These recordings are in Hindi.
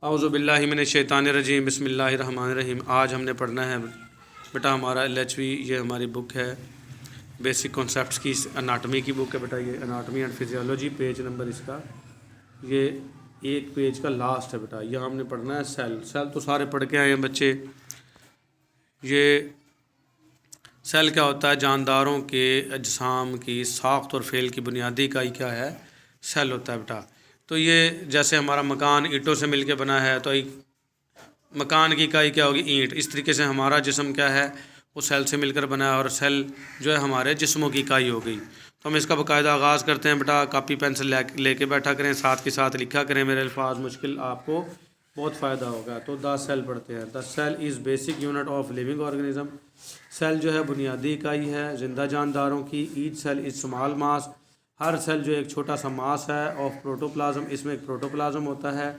औज़ु बिल्लाहि मिनश्शैतानिर्रजीम बिस्मिल्लाहिर्रहमानिर्रहीम। आज हमने पढ़ना है बेटा हमारा LHV, ये हमारी बुक है बेसिक कॉन्सेप्ट्स की, अनाटमी की बुक है बेटा। ये anatomy and physiology, page number इसका ये एक पेज का लास्ट है बेटा। यह हमने पढ़ना है सेल। सेल तो सारे पढ़ के आए हैं बच्चे। ये सेल क्या होता है? जानदारों के अजसाम की साख्त और फेल की बुनियादी इकाई क्या है? सेल होता है बेटा। तो ये जैसे हमारा मकान ईंटों से मिलके बना है, तो मकान की इकाई क्या होगी? ईंट। इस तरीके से हमारा जिस्म क्या है? वो सेल से मिलकर बना है, और सेल जो है हमारे जिस्मों की इकाई हो गई। तो हम इसका बाकायदा आगाज़ करते हैं बेटा। कापी पेंसिल लेके बैठा करें, साथ के साथ लिखा करें। मेरे अल्फाज मुश्किल, आपको बहुत फ़ायदा होगा। तो द सेल पढ़ते हैं। The cell is basic unit of living organism. Cell जो है बुनियादी इकाई है जिंदा जानदारों की। Each cell is small mass. हर सेल जो एक छोटा सा मास है ऑफ प्रोटोप्लाज्म। इसमें एक प्रोटोप्लाज्म होता है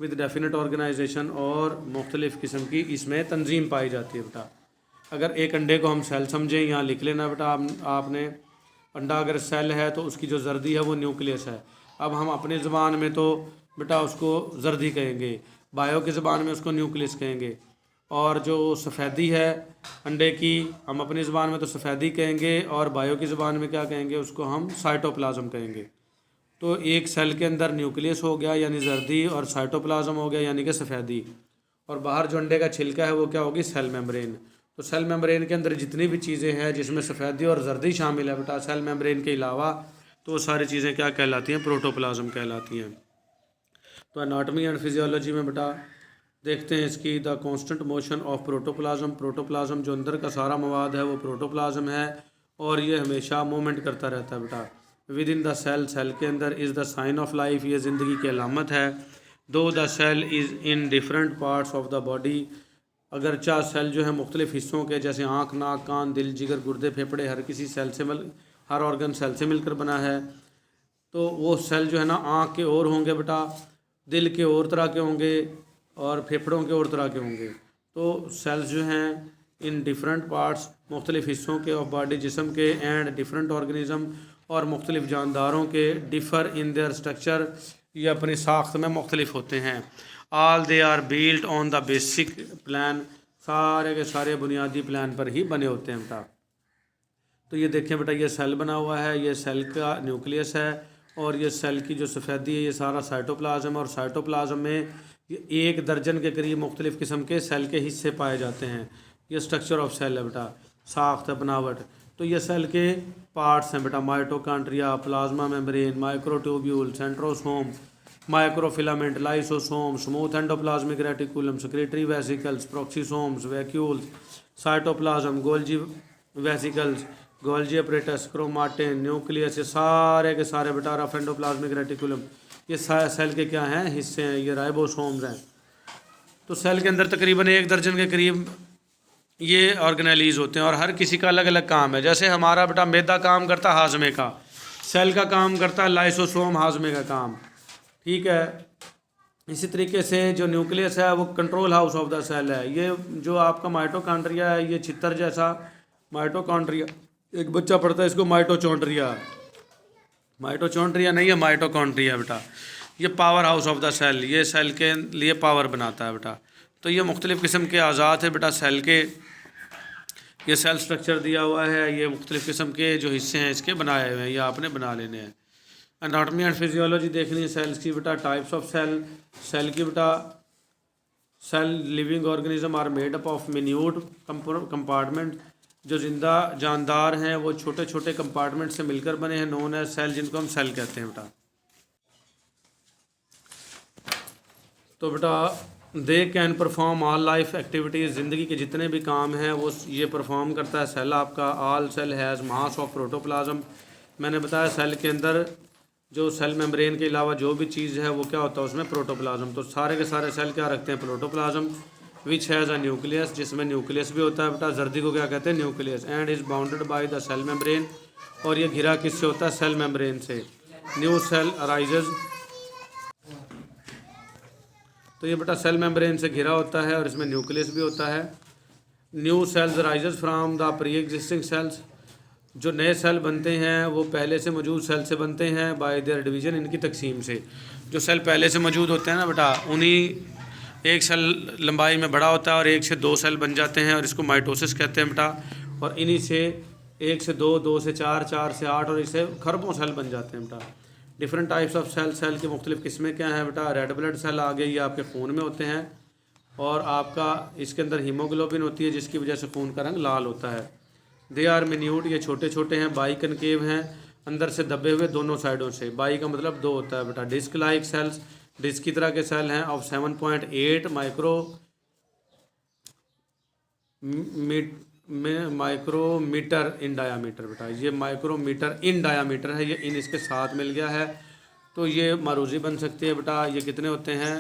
विद डेफिनेट ऑर्गेनाइजेशन, और मुख्तलिफ़ किस्म की इसमें तंजीम पाई जाती है बेटा। अगर एक अंडे को हम सेल समझें, यहाँ लिख लेना बेटा आपने। अंडा अगर सेल है तो उसकी जो जर्दी है वो न्यूक्लियस है। अब हम अपनी ज़बान में तो बेटा उसको जर्दी कहेंगे, बायो की ज़बान में उसको न्यूक्लियस कहेंगे। और जो सफ़ेदी है अंडे की, हम अपनी ज़बान में तो सफ़ेदी कहेंगे, और बायो की ज़बान में क्या कहेंगे? उसको हम साइटोप्लाज्म कहेंगे। तो एक सेल के अंदर न्यूक्लियस हो गया यानी जर्दी, और साइटोप्लाज्म हो गया यानी कि सफ़ेदी, और बाहर जो अंडे का छिलका है वो क्या होगी? Cell membrane. तो सेल मेम्ब्रेन के अंदर जितनी भी चीज़ें हैं जिसमें सफ़ेदी और जर्दी शामिल है बेटा, सेल मेम्ब्रेन के अलावा, तो वो सारी चीज़ें क्या कहलाती हैं? प्रोटोप्लाज्म कहलाती हैं। तो एनाटमी एंड फिजियोलॉजी में बेटा देखते हैं इसकी। The constant motion of protoplasm. Protoplasm जो अंदर का सारा मवाद है वो प्रोटोप्लाज्म है, और ये हमेशा मूवमेंट करता रहता है बेटा। Within the cell, cell के अंदर, is the sign of life, ये ज़िंदगी की अलामत है। Though the cell is in different parts of the body. अगरचा सेल जो है मुख्तलिफ़ हिस्सों के, जैसे आँख, नाक, कान, दिल, जिगर, गुर्दे, फेफड़े, हर ऑर्गन सेल से मिलकर बना है। तो वो सेल जो है ना, आँख के और होंगे बेटा, दिल के और तरह के होंगे, और फेफड़ों के और तरह के होंगे। तो सेल्स जो हैं इन डिफरेंट पार्ट्स, मुख्तलिफ़ हिस्सों के ऑफ बॉडी, जिस्म के, एंड डिफरेंट ऑर्गेनिज्म, और मुख्तलिफ़ जानदारों के, डिफ़र इन देयर स्ट्रक्चर, ये अपनी साख्त में मुख्तलिफ होते हैं। All they are built on the basic plan, सारे के सारे बुनियादी प्लान पर ही बने होते हैं बेटा। तो ये देखें बेटा, ये सेल बना हुआ है, ये सेल का न्यूक्लियस है, और ये सेल की जो सफ़ेदी है ये सारा साइटोप्लाज्म, और साइटोप्लाज्म में ये 1 दर्जन के करीब मुख्तलिफ़ किस्म के सेल के हिस्से पाए जाते हैं। ये स्ट्रक्चर ऑफ सेल है बेटा, साख्त बनावट। तो ये सेल के पार्ट्स हैं बेटा, mitochondria, plasma membrane, microtubule, centrosome, microfilament, lysosome, smooth endoplasmic reticulum, secretory vesicles, peroxisomes, vacuoles, cytoplasm, Golgi vesicles, Golgi apparatus, chromatin, nucleus, ये सारे के सारे बेटा रफ एंडोप्लाज्मिक रेटिकुलम, ये सेल के क्या हैं? हिस्से हैं। ये राइबोसोम्स हैं। तो सेल के अंदर तकरीबन 1 दर्जन के करीब ये ऑर्गेनेलीज होते हैं, और हर किसी का अलग अलग काम है। जैसे हमारा बेटा मैदा काम करता है हाजमे का, सेल का काम करता है लाइसोसोम हाजमे का काम, ठीक है। इसी तरीके से जो न्यूक्लियस है वो control house of the cell है। ये जो आपका माइटोकॉन्ड्रिया है, ये छितर जैसा माइटोकॉन्ड्रिया, एक बच्चा पढ़ता है इसको माइटोचॉन्ड्रिया, माइटोचॉन्ड्रिया नहीं है, माइटोकॉन्ड्रिया बेटा। ये power house of the cell, ये सेल के लिए पावर बनाता है बेटा। तो ये मुख्तलिफ़ किस्म के आज़ाद है बेटा सेल के। ये सेल स्ट्रक्चर दिया हुआ है, ये मुख्तलिफ़ किस्म के जो हिस्से हैं इसके बनाए हुए हैं, ये आपने बना लेने हैं। एनाटमी एंड फिजियोलॉजी देखनी है सेल्स की बेटा। टाइप्स ऑफ सेल, सेल की बेटा, cell living organism are made up of minute compartment. जो जिंदा जानदार हैं वो छोटे छोटे कंपार्टमेंट से मिलकर बने हैं, नोन एज सेल, जिनको हम सेल कहते हैं बेटा। तो बेटा they can perform all life activities, ज़िंदगी के जितने भी काम हैं वो ये परफॉर्म करता है सेल आपका। All cell has mass of protoplasm. मैंने बताया सेल के अंदर जो सेल मेम्ब्रेन के अलावा जो भी चीज़ है वो क्या होता है? उसमें प्रोटोप्लाज्म। तो सारे के सारे सेल क्या रखते हैं? Protoplasm, which has a nucleus, जिसमें न्यूक्लियस भी होता है बेटा। जर्दी को क्या कहते हैं? Nucleus. And is bounded by the cell membrane, और ये घिरा किससे होता है? सेल मेम्ब्रेन से। न्यू सेल अराइजेज, तो ये बेटा सेल मेम्ब्रेन से घिरा होता है, और इसमें न्यूक्लियस भी होता है। New sales rises from the pre existing cells, जो नए सेल बनते हैं वो पहले से मौजूद सेल से बनते हैं, बाय देयर डिवीज़न, इनकी तकसीम से। जो सेल पहले से मौजूद होते हैं ना बेटा, उन्हीं एक सेल लंबाई में बड़ा होता है और 1 से 2 सेल बन जाते हैं और इसको माइटोसिस कहते हैं बेटा। और इन्हीं से 1 से 2, 2 से 4, 4 से 8 और इससे खरबों सेल बन जाते हैं बेटा। Different types of cell, cell की मुख्तलिफ किस्में क्या हैं बेटा। रेड ब्लड सेल आ गए, ये आपके खून में होते हैं और आपका इसके अंदर हीमोग्लोबिन होती है जिसकी वजह से खून का रंग लाल होता है। दे आर मिन्यूट, ये छोटे छोटे हैं, बाई कनकेव हैं, अंदर से दबे हुए दोनों साइडों से। बाई का मतलब 2 होता है बेटा। डिस्क लाइक सेल्स, डिस्क की तरह के सेल हैं ऑफ 7.8 माइक्रोमीटर इन डायामीटर बेटा। ये माइक्रोमीटर इन डायामीटर है, ये इन इसके साथ मिल गया है तो ये मारूजी बन सकती है बेटा। ये कितने होते हैं,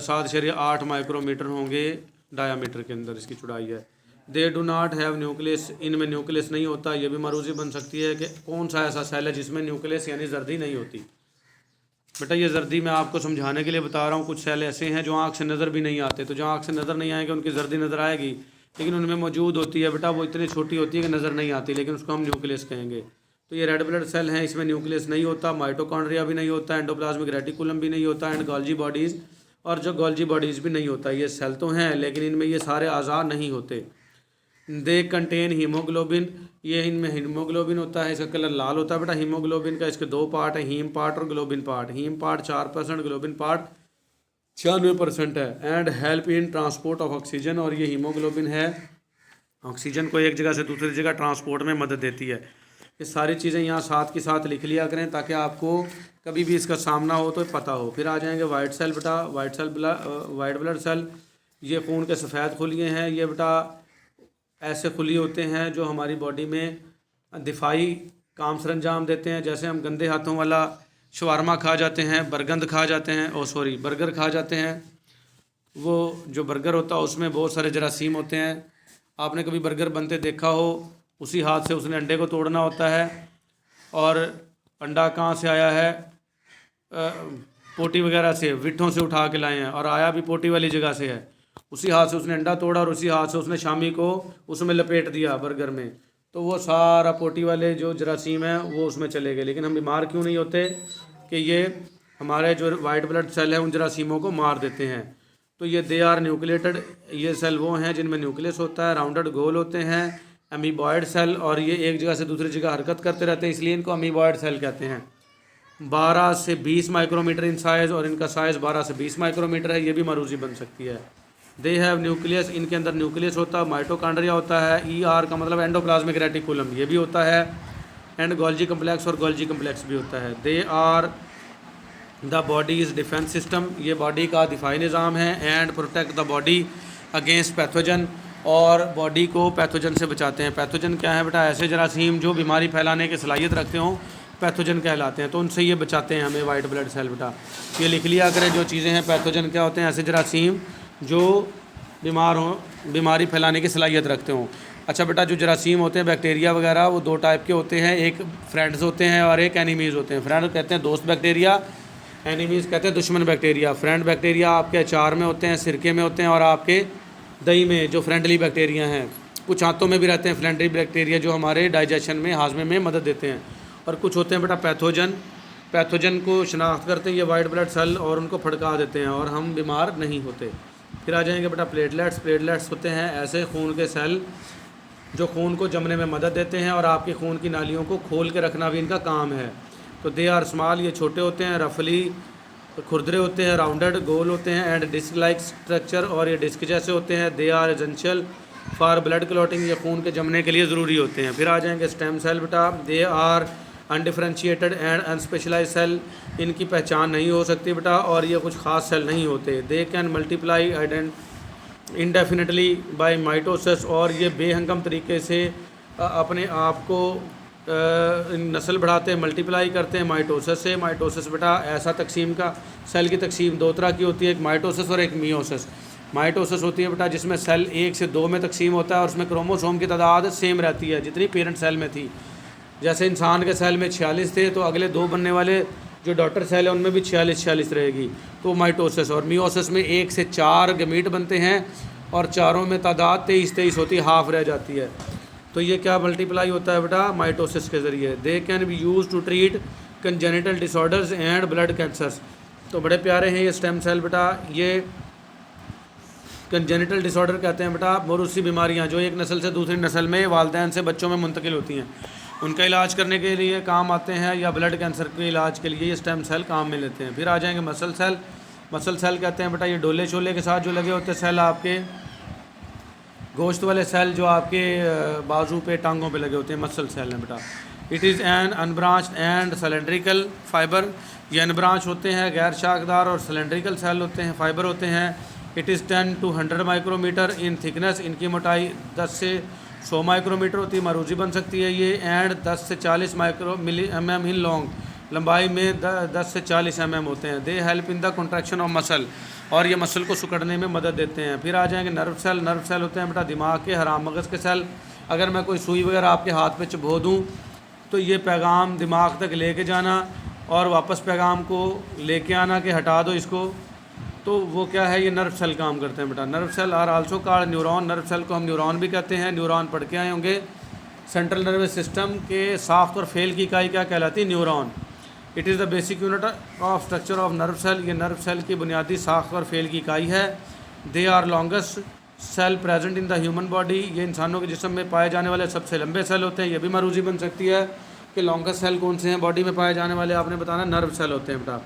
7.8 माइक्रोमीटर होंगे डायामीटर के अंदर इसकी चौड़ाई है। They do not have nucleus, इनमें न्यूक्लियस नहीं होता। ये भी मारूजी बन सकती है कि कौन सा ऐसा सेल है जिसमें न्यूक्लियस यानी जर्दी नहीं होती। बेटा ये जर्दी मैं आपको समझाने के लिए बता रहा हूँ। कुछ सेल ऐसे हैं जो आँख से नज़र भी नहीं आते, तो जो आँख से नज़र नहीं आएंगे उनकी जर्दी नज़र आएगी, लेकिन उनमें मौजूद होती है बेटा। वो इतनी छोटी होती है कि नज़र नहीं आती, लेकिन उसको हम न्यूक्लियस कहेंगे। तो ये रेड ब्लड सेल हैं, इसमें न्यूक्लियस नहीं होता, माइटोकॉन्ड्रिया भी नहीं होता, एंडोप्लाज्मिक रेटिकुलम भी नहीं होता, एंड गोल्जी बॉडीज़, और जो गोल्जी बॉडीज़ भी नहीं होता। ये सेल तो हैं लेकिन इनमें ये सारे आज़ाद नहीं होते। दे कंटेन हीमोग्लोबिन, ये इनमें हीमोग्लोबिन होता है, इसका कलर लाल होता है बेटा हीमोग्लोबिन का। इसके 2 पार्ट हैं, हीम पार्ट और globin part. Haem part 4%, globin part 96% है। And help in transport of oxygen, और ये हीमोग्लोबिन है ऑक्सीजन को एक जगह से दूसरी जगह ट्रांसपोर्ट में मदद देती है। ये सारी चीज़ें यहाँ साथ के साथ लिख लिया करें ताकि आपको कभी भी इसका सामना हो तो पता हो। फिर आ जाएंगे वाइट सेल बेटा। वाइट ब्लड सेल, ये खून के सफ़ेद खुलिए हैं। ये बेटा ऐसे खुली होते हैं जो हमारी बॉडी में दिफाई काम सरंजाम देते हैं। जैसे हम गंदे हाथों वाला शवारमा खा जाते हैं, बरगंद खा जाते हैं, बर्गर खा जाते हैं। वो जो बर्गर होता है उसमें बहुत सारे जरासीम होते हैं। आपने कभी बर्गर बनते देखा हो, उसी हाथ से उसने अंडे को तोड़ना होता है। और अंडा कहाँ से आया है, पोटी वगैरह से, विट्ठों से उठा के लाए हैं, और आया भी पोटी वाली जगह से है। उसी हाथ से उसने अंडा तोड़ा और उसी हाथ से उसने शामी को उसमें लपेट दिया बर्गर में, तो वो सारा पोटी वाले जो जरासीम हैं वो उसमें चले गए। लेकिन हम बीमार क्यों नहीं होते कि ये हमारे जो वाइट ब्लड सेल है उन जरासीमों को मार देते हैं। तो ये दे आर न्यूक्लिएटेड, ये सेल वो हैं जिनमें न्यूक्लियस होता है, राउंडेड गोल होते हैं, अमीबॉयड सेल, और ये एक जगह से दूसरी जगह हरकत करते रहते हैं, इसलिए इनको अमीबॉयड सेल कहते हैं। 12 से 20 माइक्रोमीटर इन साइज़, और इनका साइज़ 12 से 20 माइक्रोमीटर है। ये भी मारूजी बन सकती है। दे हैव न्यूक्लियस, इनके अंदर न्यूक्लियस होता है, माइटोकॉन्ड्रिया होता है, ER का मतलब एंडोप्लाज्मिक रेटिकुलम, ये भी होता है, एंड गोल्जी कम्प्लेक्स और गोल्जी कम्प्लेक्स भी होता है। They are the body's defence system, ये बॉडी का दिफाई निज़ाम है। And protect the body against pathogen, और बॉडी को पैथोजन से बचाते हैं। पैथोजन क्या है बेटा, ऐसे जरासीम जो बीमारी फैलाने की सलाहियत रखते हों, पैथोजन कहलाते हैं। तो उनसे ये बचाते हैं हमें वाइट ब्लड सेल बेटा। ये लिख लिया करें जो चीज़ें हैं। पैथोजन क्या होते हैं, ऐसे जरासीम जो बीमार हों, बीमारी फैलाने की सलाहियत रखते हों। अच्छा बेटा, जो जरासीम होते हैं बैक्टीरिया वगैरह, वो 2 टाइप के होते हैं, एक फ्रेंड्स होते हैं और एक एनिमीज़ होते हैं। फ्रेंड कहते हैं दोस्त बैक्टीरिया, एनिमीज़ कहते हैं दुश्मन बैक्टीरिया। फ्रेंड बैक्टीरिया आपके अचार में होते हैं, सिरके में होते हैं, और आपके दही में जो फ्रेंडली बैक्टीरिया हैं। कुछ आंतों में भी रहते हैं फ्रेंडली बैक्टीरिया जो हमारे डाइजेशन में, हाजमे में मदद देते हैं। और कुछ होते हैं बेटा पैथोजन, पैथोजन को शनाख्त करते हैं ये वाइट ब्लड सेल और उनको फड़का देते हैं और हम बीमार नहीं होते। फिर आ जाएंगे बेटा प्लेटलेट्स। प्लेटलेट्स होते हैं ऐसे खून के सेल जो खून को जमने में मदद देते हैं और आपके खून की नालियों को खोल के रखना भी इनका काम है। तो दे आर स्मॉल, ये छोटे होते हैं, रफली खुरदरे होते हैं, राउंडेड गोल होते हैं, एंड डिस्क लाइक स्ट्रक्चर, और ये डिस्क जैसे होते हैं। They are essential for blood clotting, ये खून के जमने के लिए ज़रूरी होते हैं। फिर आ जाएंगे स्टेम सेल बेटा। They are undifferentiated and unspecialise cell, इनकी पहचान नहीं हो सकती बेटा, और ये कुछ ख़ास सेल नहीं होते। They can multiply indefinitely by mitosis, और ये बेहंगम तरीके से अपने आप को नस्ल बढ़ाते हैं, मल्टीप्लाई करते हैं माइटोसिस से। माइटोसिस बेटा ऐसा तकसीम का, सेल की तकसीम 2 तरह की होती है, एक माइटोसिस और एक मियोसिस। माइटोसिस होती है बेटा जिसमें सेल 1 से 2 में तकसीम होता है और उसमें क्रोमोसोम की तादाद सेम रहती है जितनी पेरेंट सेल में थी। जैसे इंसान के सेल में 46 थे तो अगले 2 बनने वाले जो डॉटर सेल है उनमें भी 46 रहेगी, तो माइटोसिस। और मियोसिस में 1 से 4 गमीट बनते हैं और चारों में तादाद 23 होती है, हाफ रह जाती है। तो ये क्या मल्टीप्लाई होता है बेटा माइटोसिस के ज़रिए। They can be used to treat congenital disorders and blood cancers, तो बड़े प्यारे हैं ये स्टेम सेल बेटा। ये कंजेनिटल डिसऑर्डर कहते हैं बेटा, मौरूसी बीमारियां जो एक नस्ल से दूसरी नस्ल में वालिदैन से बच्चों में मुंतकिल होती हैं, उनका इलाज करने के लिए काम आते हैं, या ब्लड कैंसर के इलाज के लिए ये स्टेम सेल काम में लेते हैं। फिर आ जाएंगे मसल सेल। मसल सेल कहते हैं बेटा ये डोले शोले के साथ जो लगे होते हैं सेल, आपके गोश्त वाले सेल जो आपके बाजू पे टांगों पे लगे होते हैं, मसल सेल हैं बेटा। It is an unbranched and cylindrical fibre. ये अनब्रांच होते हैं, गैर शाखदार, और सिलेंड्रिकल सेल होते हैं, फाइबर होते हैं। It is 10 to 100 micrometre in thickness. इनकी मोटाई 10 से 100 माइक्रोमीटर होती है, मरूजी बन सकती है ये। एंड 10 से 40 micro milli mm in long, लंबाई में 10 से 40 mm होते हैं। They help in the contraction of muscle, और ये मसल को सुकड़ने में मदद देते हैं। फिर आ जाएंगे नर्व सेल। नर्व सेल होते हैं बेटा दिमाग के हराम मगज़ के सेल। अगर मैं कोई सुई वगैरह आपके हाथ पे चुभो दूँ तो ये पैगाम दिमाग तक लेके जाना और वापस पैगाम को लेके आना कि हटा दो इसको, तो वो क्या है, ये नर्व सेल काम करते हैं बेटा। Nerve cell are also called neuron. Nerve cell को हम न्यूरॉन भी कहते हैं। न्यूरॉन पढ़ के आए होंगे। सेंट्रल नर्वस सिस्टम के साख्त और फेल की इकाई क्या कहलाती है, neuron. It is the basic unit of structure of nerve cell. ये नर्व सेल की बुनियादी साख्त और फेल की इकाई है। They are longest cell present in the human body. ये इंसानों के जिस्म में पाए जाने वाले सबसे लंबे सेल होते हैं। ये भी मरूजी बन सकती है कि लॉन्गेस्ट सेल कौन से हैं बॉडी में पाए जाने वाले, आपने बताना नर्व सेल होते हैं बेटा।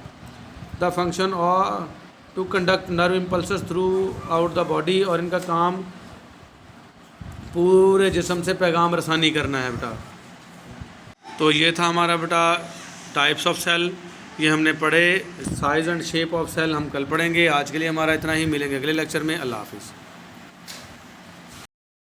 The function are to conduct nerve impulses throughout the body, और इनका काम पूरे जिस्म से पैगाम रसानी करना है बेटा। तो ये था हमारा बेटा टाइप्स ऑफ सेल, ये हमने पढ़े। Size and shape of cell हम कल पढ़ेंगे। आज के लिए हमारा इतना ही, मिलेंगे अगले लेक्चर में। अल्लाह हाफिज़।